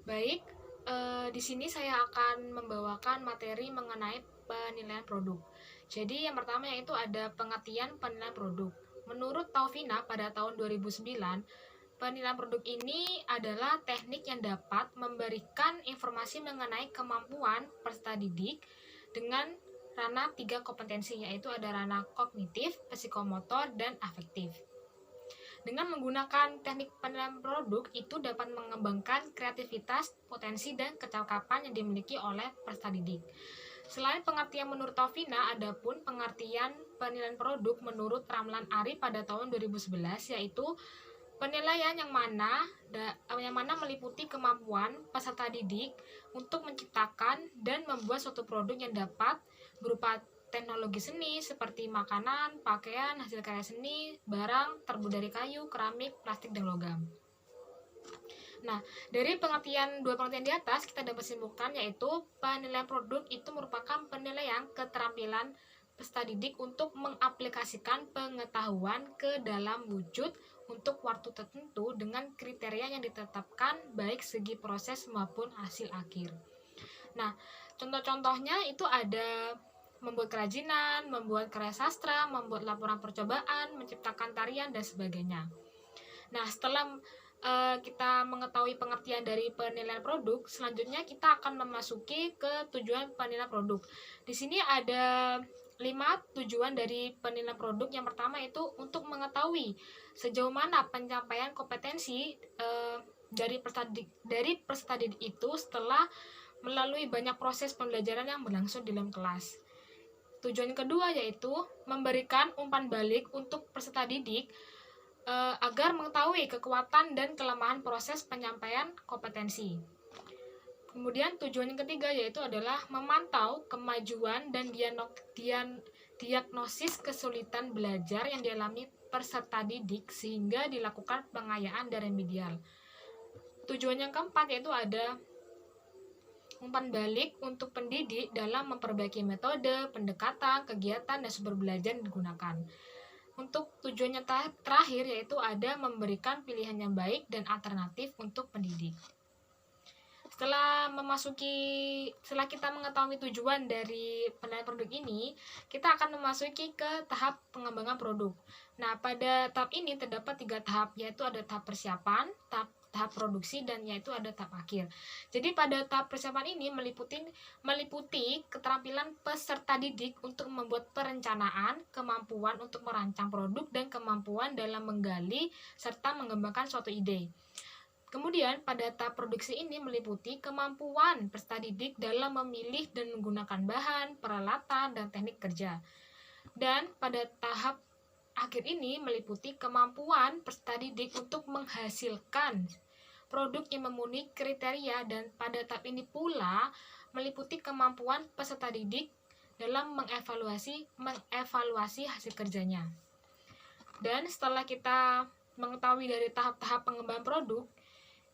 Baik, di sini saya akan membawakan materi mengenai penilaian produk. Jadi yang pertama yaitu ada pengertian penilaian produk. Menurut Taufina pada tahun 2009, penilaian produk ini adalah teknik yang dapat memberikan informasi mengenai kemampuan peserta didik dengan ranah tiga kompetensi, yaitu ada ranah kognitif, psikomotor, dan afektif. Dengan menggunakan teknik penilaian produk, itu dapat mengembangkan kreativitas, potensi, dan kecakapan yang dimiliki oleh peserta didik. Selain pengertian menurut Taufina, ada pun pengertian penilaian produk menurut Ramlan Ari pada tahun 2011, yaitu penilaian yang mana meliputi kemampuan peserta didik untuk menciptakan dan membuat suatu produk yang dapat berupa teknologi seni seperti makanan, pakaian, hasil karya seni, barang terbuat dari kayu, keramik, plastik, dan logam. Nah, dari dua pengertian di atas kita dapat simpulkan yaitu penilaian produk itu merupakan penilaian keterampilan peserta didik untuk mengaplikasikan pengetahuan ke dalam wujud untuk waktu tertentu dengan kriteria yang ditetapkan baik segi proses maupun hasil akhir. Nah, contoh-contohnya itu ada membuat kerajinan, membuat karya sastra, membuat laporan percobaan, menciptakan tarian, dan sebagainya. Nah, setelah kita mengetahui pengertian dari penilaian produk, selanjutnya kita akan memasuki ke tujuan penilaian produk. Di sini ada 5 tujuan dari penilaian produk. Yang pertama itu untuk mengetahui sejauh mana pencapaian kompetensi dari peserta didik itu setelah melalui banyak proses pembelajaran yang berlangsung di dalam kelas. Tujuan kedua yaitu memberikan umpan balik untuk peserta didik agar mengetahui kekuatan dan kelemahan proses penyampaian kompetensi. Kemudian tujuan yang ketiga yaitu adalah memantau kemajuan dan diagnosis kesulitan belajar yang dialami peserta didik sehingga dilakukan pengayaan dan remedial. Tujuan yang keempat yaitu ada umpan balik untuk pendidik dalam memperbaiki metode, pendekatan, kegiatan, dan sumber belajar yang digunakan. Untuk tujuannya terakhir yaitu ada memberikan pilihan yang baik dan alternatif untuk pendidik. Setelah kita mengetahui tujuan dari penilaian produk ini, kita akan memasuki ke tahap pengembangan produk. Nah, pada tahap ini terdapat 3 tahap, yaitu ada tahap persiapan, tahap produksi, dan yaitu ada tahap akhir. Jadi pada tahap persiapan ini meliputi keterampilan peserta didik untuk membuat perencanaan, kemampuan untuk merancang produk, dan kemampuan dalam menggali serta mengembangkan suatu ide. Kemudian pada tahap produksi ini meliputi kemampuan peserta didik dalam memilih dan menggunakan bahan, peralatan, dan teknik kerja. Dan pada tahap akhir ini meliputi kemampuan peserta didik untuk menghasilkan produk yang memenuhi kriteria, dan pada tahap ini pula meliputi kemampuan peserta didik dalam mengevaluasi hasil kerjanya. Dan setelah kita mengetahui dari tahap-tahap pengembangan produk,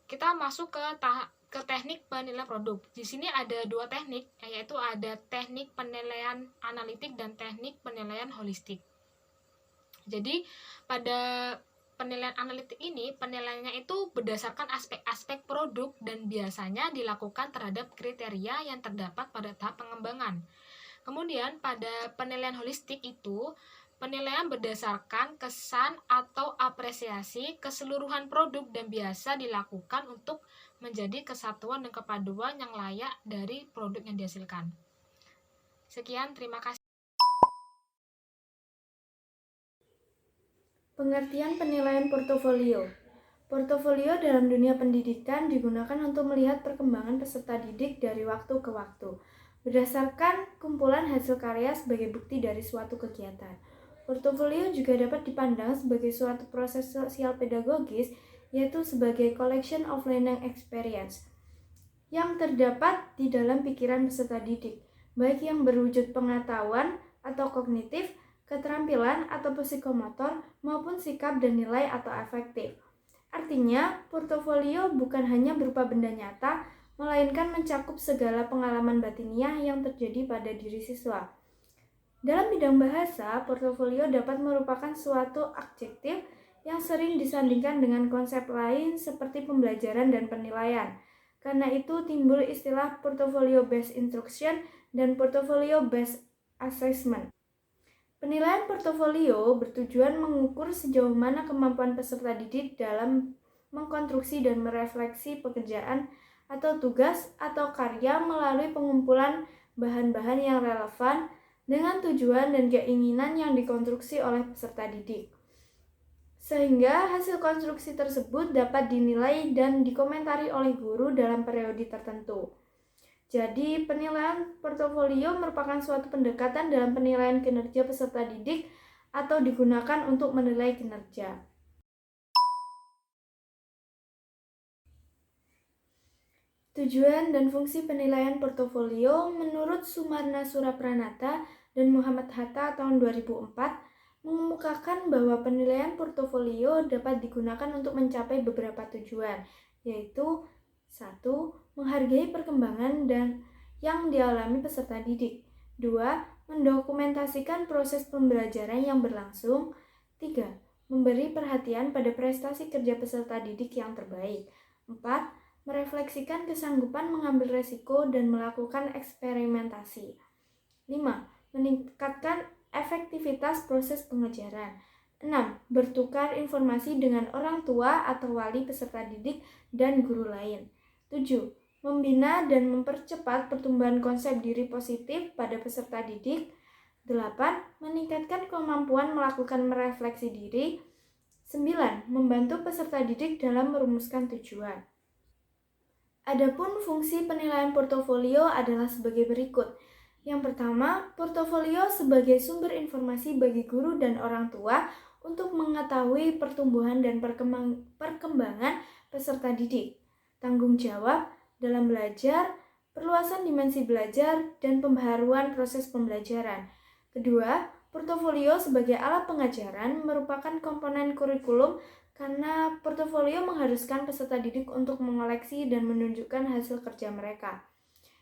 kita masuk ke teknik penilaian produk. Di sini ada 2 teknik, yaitu ada teknik penilaian analitik dan teknik penilaian holistik. Jadi pada penilaian analitik ini, penilaiannya itu berdasarkan aspek-aspek produk dan biasanya dilakukan terhadap kriteria yang terdapat pada tahap pengembangan. Kemudian pada penilaian holistik itu, penilaian berdasarkan kesan atau apresiasi keseluruhan produk dan biasa dilakukan untuk menjadi kesatuan dan kepaduan yang layak dari produk yang dihasilkan. Sekian, terima kasih. Pengertian penilaian portofolio. Portofolio dalam dunia pendidikan digunakan untuk melihat perkembangan peserta didik dari waktu ke waktu, berdasarkan kumpulan hasil karya sebagai bukti dari suatu kegiatan. Portofolio juga dapat dipandang sebagai suatu proses sosial pedagogis, yaitu sebagai collection of learning experience yang terdapat di dalam pikiran peserta didik, baik yang berwujud pengetahuan atau kognitif, keterampilan atau psikomotor, maupun sikap dan nilai atau afektif. Artinya, portofolio bukan hanya berupa benda nyata, melainkan mencakup segala pengalaman batiniah yang terjadi pada diri siswa. Dalam bidang bahasa, portofolio dapat merupakan suatu adjektif yang sering disandingkan dengan konsep lain seperti pembelajaran dan penilaian. Karena itu timbul istilah portfolio based instruction dan portfolio based assessment. Penilaian portofolio bertujuan mengukur sejauh mana kemampuan peserta didik dalam mengkonstruksi dan merefleksi pekerjaan atau tugas atau karya melalui pengumpulan bahan-bahan yang relevan dengan tujuan dan keinginan yang dikonstruksi oleh peserta didik. Sehingga hasil konstruksi tersebut dapat dinilai dan dikomentari oleh guru dalam periode tertentu. Jadi, penilaian portofolio merupakan suatu pendekatan dalam penilaian kinerja peserta didik atau digunakan untuk menilai kinerja. Tujuan dan fungsi penilaian portofolio menurut Sumarna Surapranata dan Muhammad Hatta tahun 2004 mengemukakan bahwa penilaian portofolio dapat digunakan untuk mencapai beberapa tujuan, yaitu 1. Menghargai perkembangan yang dialami peserta didik. 2. Mendokumentasikan proses pembelajaran yang berlangsung. 3. Memberi perhatian pada prestasi kerja peserta didik yang terbaik. 4. Merefleksikan kesanggupan mengambil resiko dan melakukan eksperimentasi. 5. Meningkatkan efektivitas proses pengajaran. 6. Bertukar informasi dengan orang tua atau wali peserta didik dan guru lain. 7. Membina dan mempercepat pertumbuhan konsep diri positif pada peserta didik. 8. Meningkatkan kemampuan melakukan merefleksi diri. 9. Membantu peserta didik dalam merumuskan tujuan. Adapun fungsi penilaian portofolio adalah sebagai berikut. Yang pertama, portofolio sebagai sumber informasi bagi guru dan orang tua untuk mengetahui pertumbuhan dan perkembangan peserta didik, tanggung jawab dalam belajar, perluasan dimensi belajar, dan pembaharuan proses pembelajaran. Kedua, portofolio sebagai alat pengajaran merupakan komponen kurikulum karena portofolio mengharuskan peserta didik untuk mengoleksi dan menunjukkan hasil kerja mereka.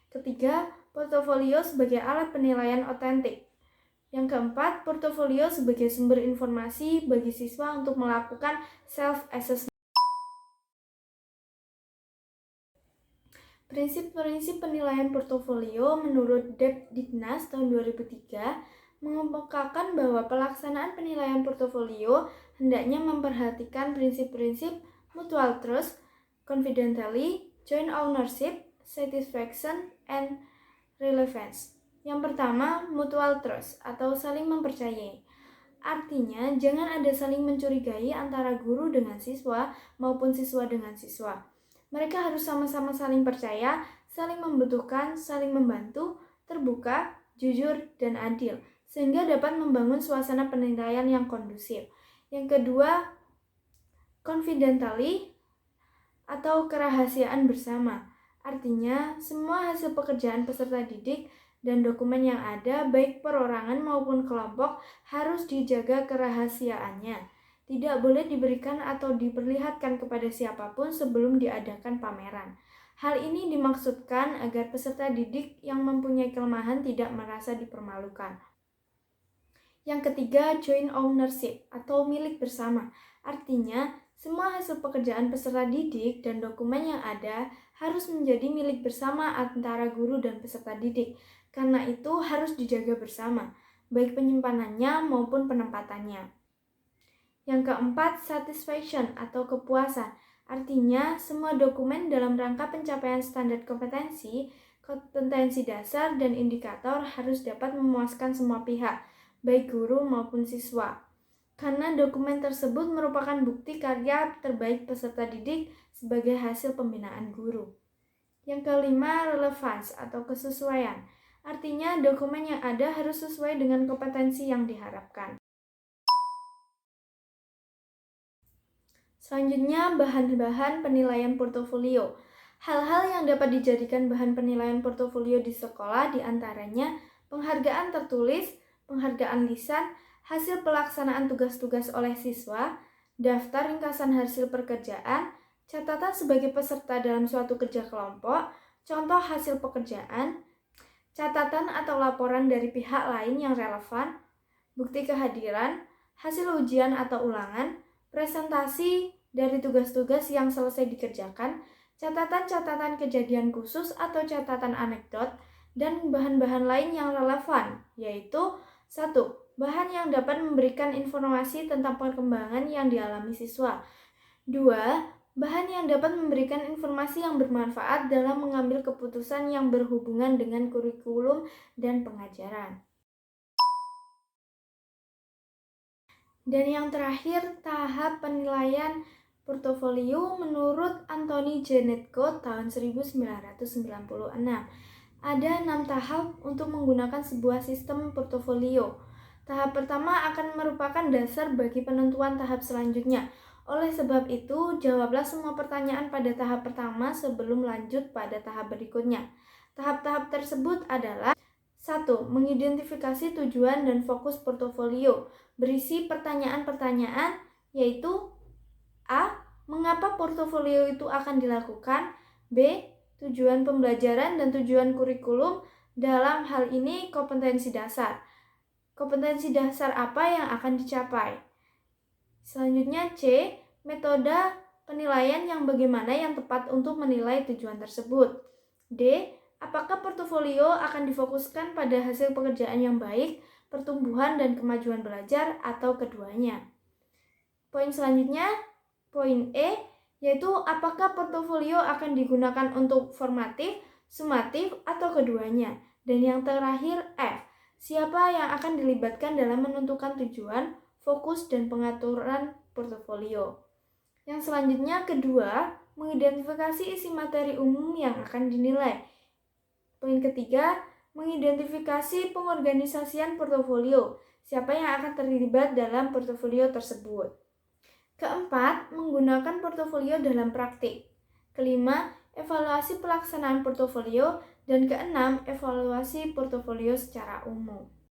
Ketiga, portofolio sebagai alat penilaian otentik. Yang keempat, portofolio sebagai sumber informasi bagi siswa untuk melakukan self-assessment. Prinsip-prinsip penilaian portofolio menurut Depdiknas tahun 2003 mengemukakan bahwa pelaksanaan penilaian portofolio hendaknya memperhatikan prinsip-prinsip mutual trust, confidentiality, joint ownership, satisfaction, and relevance. Yang pertama, mutual trust atau saling mempercayai. Artinya, jangan ada saling mencurigai antara guru dengan siswa maupun siswa dengan siswa. Mereka harus sama-sama saling percaya, saling membutuhkan, saling membantu, terbuka, jujur, dan adil, sehingga dapat membangun suasana penilaian yang kondusif. Yang kedua, confidentiality atau kerahasiaan bersama. Artinya, semua hasil pekerjaan peserta didik dan dokumen yang ada, baik perorangan maupun kelompok, harus dijaga kerahasiaannya. Tidak boleh diberikan atau diperlihatkan kepada siapapun sebelum diadakan pameran. Hal ini dimaksudkan agar peserta didik yang mempunyai kelemahan tidak merasa dipermalukan. Yang ketiga, joint ownership atau milik bersama. Artinya, semua hasil pekerjaan peserta didik dan dokumen yang ada harus menjadi milik bersama antara guru dan peserta didik. Karena itu harus dijaga bersama, baik penyimpanannya maupun penempatannya. Yang keempat, satisfaction atau kepuasan. Artinya, semua dokumen dalam rangka pencapaian standar kompetensi dasar, dan indikator harus dapat memuaskan semua pihak, baik guru maupun siswa. Karena dokumen tersebut merupakan bukti karya terbaik peserta didik sebagai hasil pembinaan guru. Yang kelima, relevance atau kesesuaian. Artinya, dokumen yang ada harus sesuai dengan kompetensi yang diharapkan. Selanjutnya, bahan-bahan penilaian portofolio. Hal-hal yang dapat dijadikan bahan penilaian portofolio di sekolah diantaranya penghargaan tertulis, penghargaan lisan, hasil pelaksanaan tugas-tugas oleh siswa, daftar ringkasan hasil pekerjaan, catatan sebagai peserta dalam suatu kerja kelompok, contoh hasil pekerjaan, catatan atau laporan dari pihak lain yang relevan, bukti kehadiran, hasil ujian atau ulangan, presentasi dari tugas-tugas yang selesai dikerjakan, catatan-catatan kejadian khusus atau catatan anekdot, dan bahan-bahan lain yang relevan, yaitu 1. Bahan yang dapat memberikan informasi tentang perkembangan yang dialami siswa. 2. Bahan yang dapat memberikan informasi yang bermanfaat dalam mengambil keputusan yang berhubungan dengan kurikulum dan pengajaran. Dan yang terakhir, tahap penilaian portofolio menurut Anthony Janetko tahun 1996. Ada 6 tahap untuk menggunakan sebuah sistem portofolio. Tahap pertama akan merupakan dasar bagi penentuan tahap selanjutnya. Oleh sebab itu, jawablah semua pertanyaan pada tahap pertama sebelum lanjut pada tahap berikutnya. Tahap-tahap tersebut adalah 1. Mengidentifikasi tujuan dan fokus portofolio. Berisi pertanyaan-pertanyaan, yaitu A. Mengapa portofolio itu akan dilakukan? B. Tujuan pembelajaran dan tujuan kurikulum, dalam hal ini kompetensi dasar. Kompetensi dasar apa yang akan dicapai? Selanjutnya C. Metode penilaian yang bagaimana yang tepat untuk menilai tujuan tersebut. D. Apakah portofolio akan difokuskan pada hasil pekerjaan yang baik, pertumbuhan dan kemajuan belajar, atau keduanya? Poin selanjutnya, poin E, yaitu apakah portofolio akan digunakan untuk formatif, sumatif, atau keduanya? Dan yang terakhir F, siapa yang akan dilibatkan dalam menentukan tujuan, fokus, dan pengaturan portofolio? Yang selanjutnya kedua, mengidentifikasi isi materi umum yang akan dinilai. Poin ketiga, mengidentifikasi pengorganisasian portofolio. Siapa yang akan terlibat dalam portofolio tersebut? Keempat, menggunakan portofolio dalam praktik. Kelima, evaluasi pelaksanaan portofolio. Dan keenam, evaluasi portofolio secara umum.